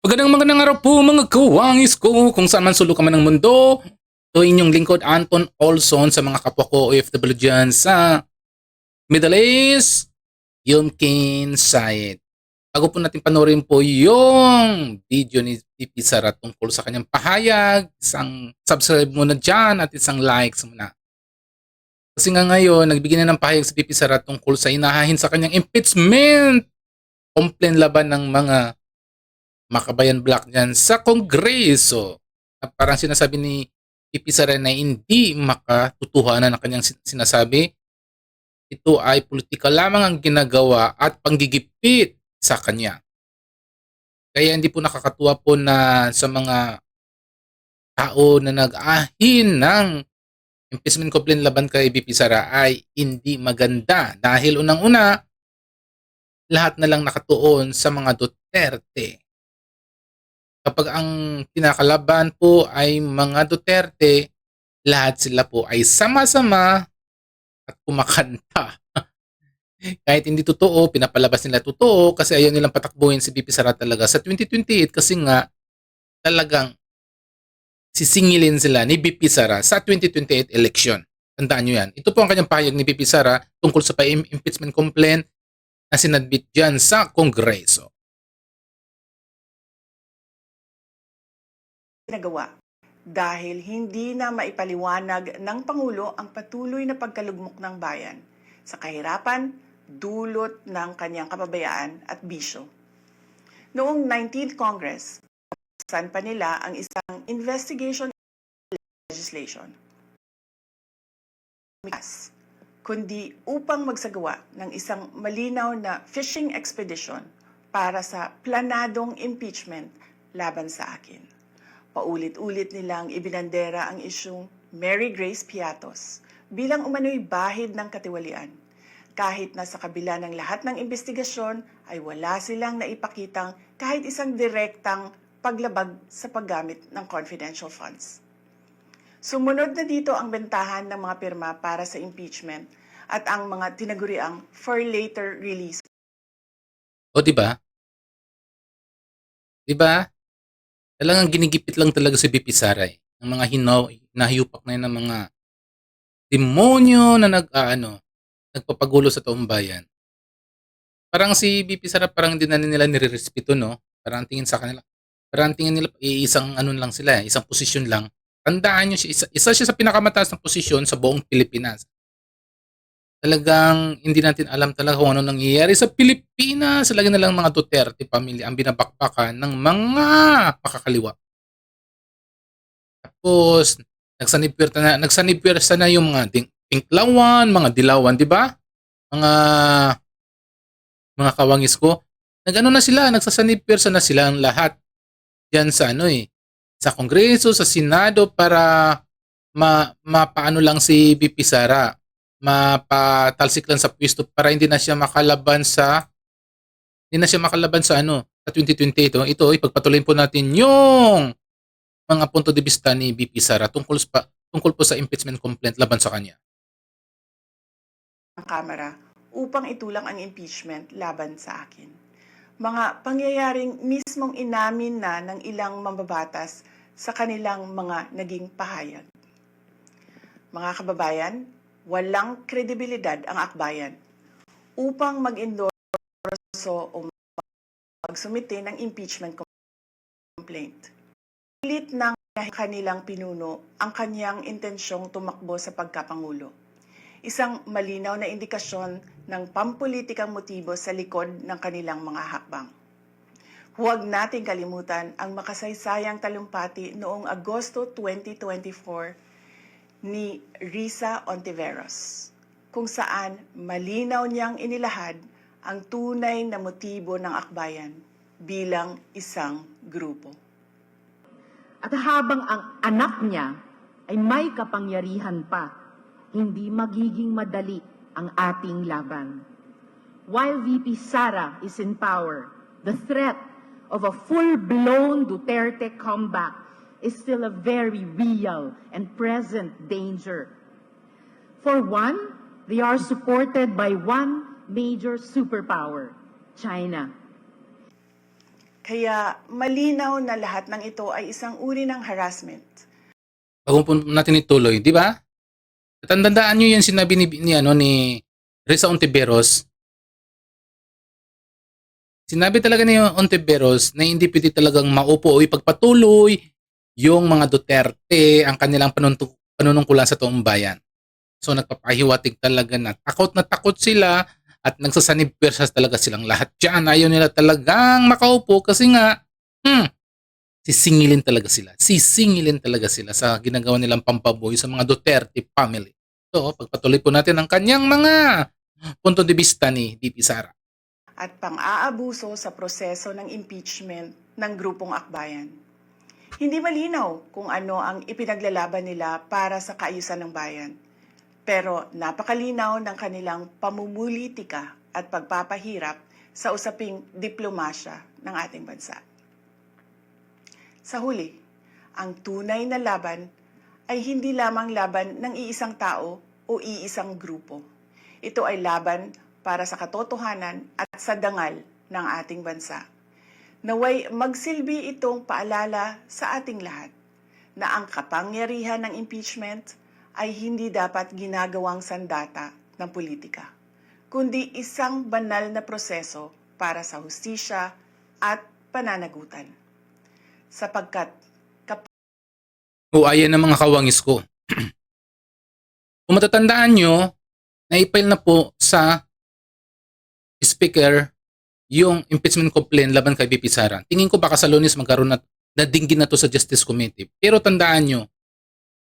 Magandang araw po mga kawangis ko kung saan man sulok ka man ng mundo. Ito inyong lingkod Anton Olson sa mga kapwa ko OFW dyan sa Middle East, Yumkin Sayed. Bago po natin panoorin po yung video ni Pipi Sara tungkol sa kanyang pahayag, isang subscribe muna dyan at isang likes muna. Kasi nga ngayon, nagbigay na ng pahayag si Pipi Sara tungkol sa inahahin sa kanyang impeachment. Complain laban ng mga Makabayan Black dyan sa Kongreso. Parang sinasabi ni Pipi Sara na hindi makatotohanan ang kanyang sinasabi. Ito ay politika lamang ang ginagawa at panggigipit sa kanya. Kaya hindi po nakakatuwa po na sa mga tao na nag-ahin ng impeachment complaint laban kay Pipi Sara ay hindi maganda. Dahil unang-una, lahat na lang nakatuon sa mga Duterte. Kapag ang kinakalaban po ay mga Duterte, lahat sila po ay sama-sama at kumakanta. Kahit hindi totoo, pinapalabas nila totoo kasi ayaw nilang patakbuhin si Pipi Sara talaga sa 2028 kasi nga talagang sisingilin sila ni Pipi Sara sa 2028 election. Tandaan nyo yan. Ito po ang kanyang pahayag ni Pipi Sara tungkol sa impeachment complaint na sinadbit dyan sa Kongreso. Ginagawa dahil hindi na maipaliwanag ng Pangulo ang patuloy na pagkalugmok ng bayan sa kahirapan dulot ng kanyang kapabayaan at bisyo. Noong 19th Congress, saan pa nila ang isang investigation legislation, kundi upang magsagawa ng isang malinaw na fishing expedition para sa planadong impeachment laban sa akin. Paulit-ulit nilang ibinandera ang isyung Mary Grace Piatos bilang umano'y bahid ng katiwalian. Kahit na sa kabila ng lahat ng investigasyon ay wala silang naipakitang kahit isang direktang paglabag sa paggamit ng confidential funds. Sumunod na dito ang bentahan ng mga pirma para sa impeachment at ang mga tinaguriang for later release. O diba? Diba? Talagang ginigipit lang talaga si Pipi Sara eh. Ang mga nahiyupak na yun ng mga demonyo na nagpapagulo sa taong bayan. Parang si Pipi Sara parang hindi na nila nirerespeto, no? Parang tingin sa kanila. Parang tingin nila isang lang sila, isang posisyon lang. Tandaan nyo siya, isa siya sa pinakamataas na posisyon sa buong Pilipinas. Talagang hindi natin alam talaga kung ano nangyayari sa Pilipinas. Lagi na lang mga Duterte pamilya ang binabakbakan ng mga pakakaliwa. Tapos, nagsanipwersa na yung mga pinklawan, mga dilawan, di ba? Mga kawangis ko. Nagsasanipwersa na sila ang lahat diyan sa sa Kongreso, sa Senado para mapaano lang si BP Sara, mapatalsik lang sa pwesto para hindi na siya makalaban sa sa 2028. Ito ipagpatuloy po natin yung mga punto de vista ni BP Sara tungkol po sa impeachment complaint laban sa kanya. Ang Kamara upang itulang ang impeachment laban sa akin. Mga pangyayaring mismong inamin na ng ilang mambabatas sa kanilang mga naging pahayag. Mga kababayan, walang kredibilidad ang akbayan upang mag-endorso o magsumite ng impeachment complaint. Pilit ng kanilang pinuno ang kanyang intensyong tumakbo sa pagkapangulo. Isang malinaw na indikasyon ng pampulitikang motibo sa likod ng kanilang mga hakbang. Huwag nating kalimutan ang makasaysayang talumpati noong Agosto 2024 ni Risa Ontiveros, kung saan malinaw niyang inilahad ang tunay na motibo ng akbayan bilang isang grupo. At habang ang anak niya ay may kapangyarihan pa, hindi magiging madali ang ating laban. While VP Sara is in power, the threat of a full-blown Duterte comeback is still a very real and present danger. For one, they are supported by one major superpower, China. Kaya malinaw na lahat ng ito ay isang uri ng harassment. Bago po natin ituloy, di ba? Tandaan nyo yung sinabi ni Risa Ontiveros. Sinabi talaga ni Ontiveros na hindi pwede talagang maupo o ipagpatuloy yung mga Duterte ang kanilang panunungkulan sa taong bayan. So nagpapahiwatig talaga na takot sila at nagsasanib pwersas talaga silang lahat dyan. Ayaw nila talagang makaupo kasi nga, sisingilin talaga sila. Sisingilin talaga sila sa ginagawa nilang pampaboy sa mga Duterte family. So, pagpatuloy po natin ang kanyang mga punto de vista ni VP Sara. At pang-aabuso sa proseso ng impeachment ng grupong akbayan. Hindi malinaw kung ano ang ipinaglalaban nila para sa kaayusan ng bayan. Pero napakalinaw ng kanilang pamumulitika at pagpapahirap sa usaping diplomasya ng ating bansa. Sa huli, ang tunay na laban ay hindi lamang laban ng iisang tao o iisang grupo. Ito ay laban para sa katotohanan at sa dangal ng ating bansa. Naway magsilbi itong paalala sa ating lahat na ang kapangyarihan ng impeachment ay hindi dapat ginagawang sandata ng politika, kundi isang banal na proseso para sa hustisya at pananagutan. Sapagkat O ayan ang mga kawangis ko. Kung matatandaan nyo, na-file na po sa speaker yung impeachment complaint laban kay VP Sara. Tingin ko baka sa Lunes magkaroon na dinggin na to sa Justice Committee. Pero tandaan nyo,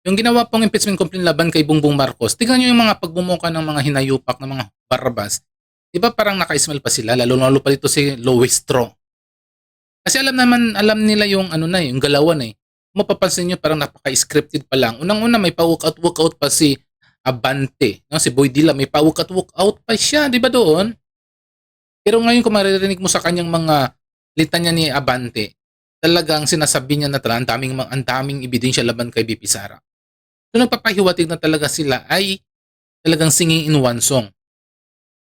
yung ginawa pong impeachment complaint laban kay Bongbong Marcos, tingnan nyo yung mga pagbumuka ng mga hinayupak ng mga Barrabas. Di ba parang naka-smile pa sila, lalo pa dito si Lois Tro. Kasi alam nila yung yung galawan eh. Mapapansin nyo parang napaka-scripted pa lang. Unang-una may pa-walkout pa si Abante. No? Si Boy Dila may pa-walkout pa siya, di ba doon? Pero ngayon kung maririnig mo sa kanyang mga litanya ni Abante, talagang sinasabi niya na talaga ang daming ebidensya laban kay VP Sara. So nagpapahiwatig na talaga sila ay talagang singing in one song.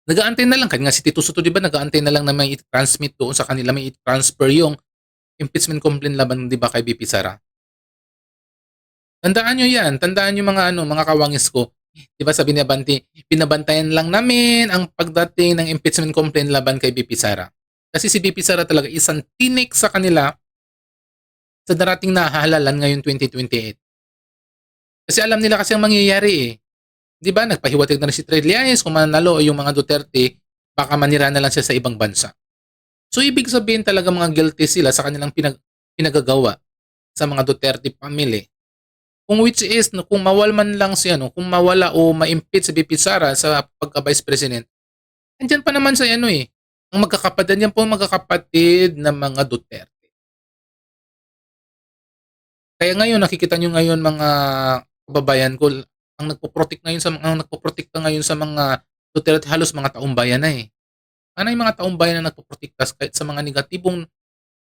Nag-aantay na lang, kanya nga si Tito Soto, di ba, nag-aantay na lang na may i-transmit doon sa kanila, may i-transfer yung impeachment complaint laban, di ba, kay VP Sara. Tandaan nyo yan, tandaan nyo mga kawangis ko. Di ba sabi ni Abante, pinabantayan lang namin ang pagdating ng impeachment complaint laban kay VP Sara. Kasi si VP Sara talaga isang tinik sa kanila sa darating na halalan ngayon 2028. Kasi alam nila kasi ang mangyayari eh. Di ba, nagpahiwatig na rin si Trillanes kung manalo yung mga Duterte, baka manira na lang siya sa ibang bansa. So, ibig sabihin talaga mga guilty sila sa kanilang pinagagawa sa mga Duterte family. Kung which is, kung mawalman lang siya, kung mawala o ma-impeach si VP Sara sa pagka-vice president, andyan pa naman sa ang magkakapatid, yan po ang magkakapatid ng mga Duterte. Kaya ngayon, nakikita nyo ngayon mga kababayan ko, ang nagpo-protect ngayon sa mga Duterte, halos mga taong bayan na eh. Ano yung mga taong bayan na nagpo-protekta kahit sa mga negatibong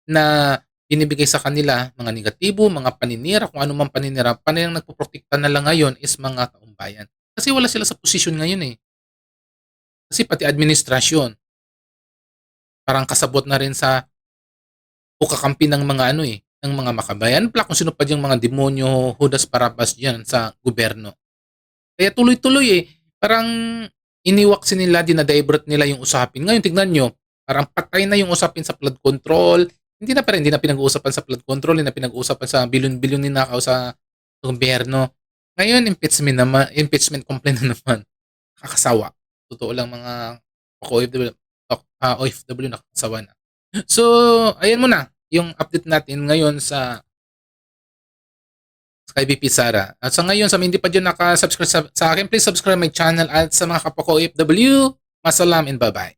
na binibigay sa kanila, mga negatibo, mga paninira, kung ano man paninira, panayang nagpo-protekta na lang ngayon is mga taong bayan. Kasi wala sila sa posisyon ngayon eh. Kasi pati administrasyon, parang kasabot na rin sa o kakampi ng mga ng mga makabayan, kung sino pa yung mga demonyo, Judas Parabas dyan sa gobyerno. Kaya tuloy-tuloy eh, parang iniwaksin nila, dinadivert nila yung usapin. Ngayon tignan nyo, parang patay na yung usapin sa flood control, hindi na pinag-uusapan sa flood control, hindi na pinag-uusapan sa bilyon-bilyon ninakaw sa gobyerno. Ngayon, impeachment complaint na naman. Kakasawa. Totoo lang mga OFW nakakasawa na. So, ayan muna yung update natin ngayon sa kay VP Sara. At sa ngayon, sa mga hindi pa dyan nakasubscribe sa akin, please subscribe my channel at sa mga kapwa ko OFW, masalam and bye-bye.